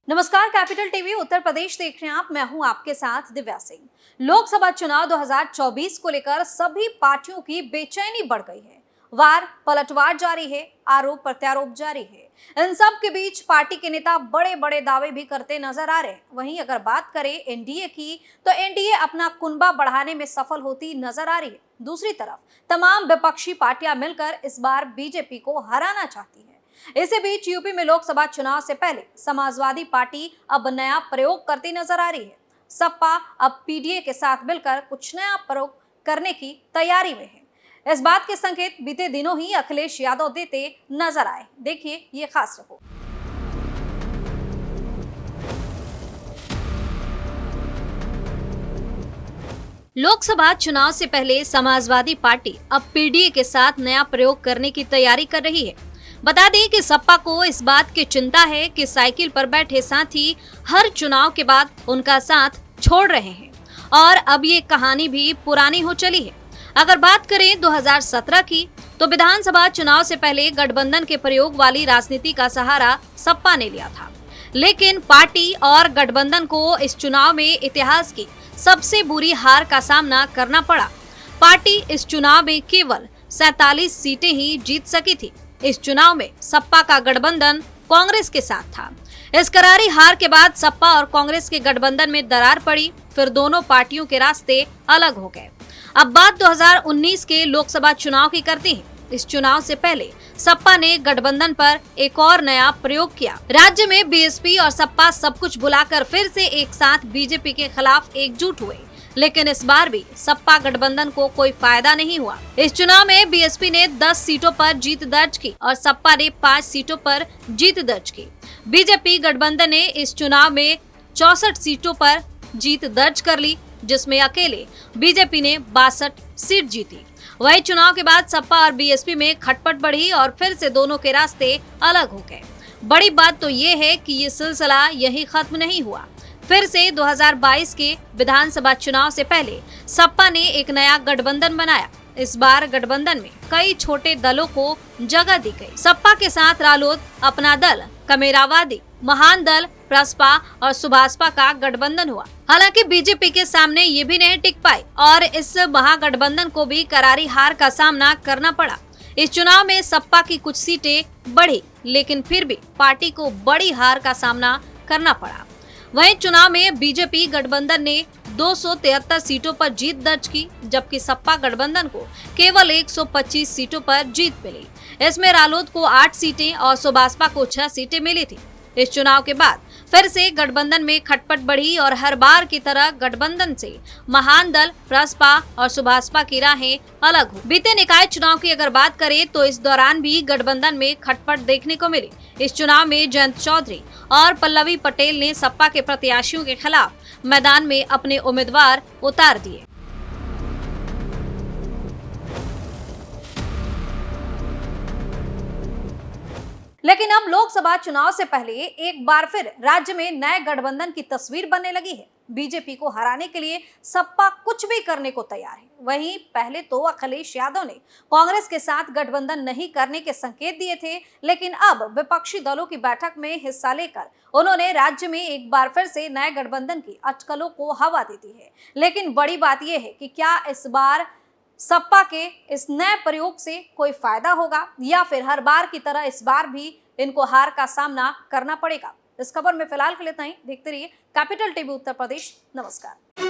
नमस्कार, capital TV Uttar Pradesh देख रहे हैं आप। मैं हूं आपके साथ दिव्या सिंह। लोकसभा चुनाव 2024 को लेकर सभी पार्टियों की बेचैनी बढ़ गई है। वार पलटवार जारी है, आरोप प्रत्यारोप जारी है। इन सब के बीच पार्टी के नेता बड़े बड़े दावे भी करते नजर आ रहे हैं। वहीं अगर बात करें एनडीए की, तो एनडीए अपना कुनबा बढ़ाने में सफल होती नजर आ रही है। दूसरी तरफ तमाम विपक्षी पार्टियां मिलकर इस बार बीजेपी को हराना चाहती है। इसी बीच यूपी में लोकसभा चुनाव से पहले समाजवादी पार्टी अब नया प्रयोग करती नजर आ रही है। सपा अब पीडीए के साथ मिलकर कुछ नया प्रयोग करने की तैयारी में है। इस बात के संकेत बीते दिनों ही अखिलेश यादव देते नजर आए। देखिए ये खास रिपोर्ट। लोकसभा चुनाव से पहले समाजवादी पार्टी अब पीडीए के साथ नया प्रयोग करने की तैयारी कर रही है। बता दें कि सपा को इस बात की चिंता है कि साइकिल पर बैठे साथी हर चुनाव के बाद उनका साथ छोड़ रहे हैं और अब ये कहानी भी पुरानी हो चली है। अगर बात करें 2017 की, तो विधानसभा चुनाव से पहले गठबंधन के प्रयोग वाली राजनीति का सहारा सपा ने लिया था, लेकिन पार्टी और गठबंधन को इस चुनाव में इतिहास की सबसे बुरी हार का सामना करना पड़ा। पार्टी इस चुनाव में केवल 47 सीटें ही जीत सकी थी। इस चुनाव में सपा का गठबंधन कांग्रेस के साथ था। इस करारी हार के बाद सपा और कांग्रेस के गठबंधन में दरार पड़ी, फिर दोनों पार्टियों के रास्ते अलग हो गए। अब बात 2019 के लोकसभा चुनाव की करते हैं। इस चुनाव से पहले सपा ने गठबंधन पर एक और नया प्रयोग किया। राज्य में बीएसपी और सपा सब कुछ भुलाकर फिर से एक साथ बीजेपी के खिलाफ एकजुट हुए, लेकिन इस बार भी सपा गठबंधन को कोई फायदा नहीं हुआ। इस चुनाव में बीएसपी ने 10 सीटों पर जीत दर्ज की और सपा ने 5 सीटों पर जीत दर्ज की। बीजेपी गठबंधन ने इस चुनाव में 64 सीटों पर जीत दर्ज कर ली, जिसमें अकेले बीजेपी ने 62 सीट जीती। वही चुनाव के बाद सपा और बीएसपी में खटपट बढ़ी और फिर से दोनों के रास्ते अलग हो गए। बड़ी बात तो ये है कि ये सिलसिला यही खत्म नहीं हुआ। फिर से 2022 के विधानसभा चुनाव से पहले सपा ने एक नया गठबंधन बनाया। इस बार गठबंधन में कई छोटे दलों को जगह दी गई। सपा के साथ रालोद, अपना दल, कमेरावादी, महान दल, प्रसपा और सुभाषपा का गठबंधन हुआ। हालांकि बीजेपी के सामने ये भी नहीं टिक पाई और इस महागठबंधन को भी करारी हार का सामना करना पड़ा। इस चुनाव में सपा की कुछ सीटें बढ़ी, लेकिन फिर भी पार्टी को बड़ी हार का सामना करना पड़ा। वहीं चुनाव में बीजेपी गठबंधन ने 273 सीटों पर जीत दर्ज की, जबकि सपा गठबंधन को केवल 125 सीटों पर जीत मिली। इसमें रालोद को 8 सीटें और सुभाषपा को 6 सीटें मिली थी। इस चुनाव के बाद फिर से गठबंधन में खटपट बढ़ी और हर बार की तरह गठबंधन से महान दल, प्रसपा और सुभाषपा की राहें अलग हुई। बीते निकाय चुनाव की अगर बात करें तो इस दौरान भी गठबंधन में खटपट देखने को मिली। इस चुनाव में जयंत चौधरी और पल्लवी पटेल ने सपा के प्रत्याशियों के खिलाफ मैदान में अपने उम्मीदवार उतार दिए। लेकिन अब लोकसभा चुनाव से पहले एक बार फिर राज्य में नए गठबंधन की तस्वीर बनने लगी है। बीजेपी को हराने के लिए सपा कुछ भी करने को तैयार है। वहीं पहले तो अखिलेश यादव ने कांग्रेस के साथ गठबंधन नहीं करने के संकेत दिए थे, लेकिन अब विपक्षी दलों की बैठक में हिस्सा लेकर उन्होंने राज्य में एक बार फिर से नए गठबंधन की अटकलों को हवा दे दी है। लेकिन बड़ी बात यह है कि क्या इस बार सपा के इस नए प्रयोग से कोई फायदा होगा या फिर हर बार की तरह इस बार भी इनको हार का सामना करना पड़ेगा। इस खबर में फिलहाल के लिए इतना ही। देखते रहिए कैपिटल टीवी उत्तर प्रदेश। नमस्कार।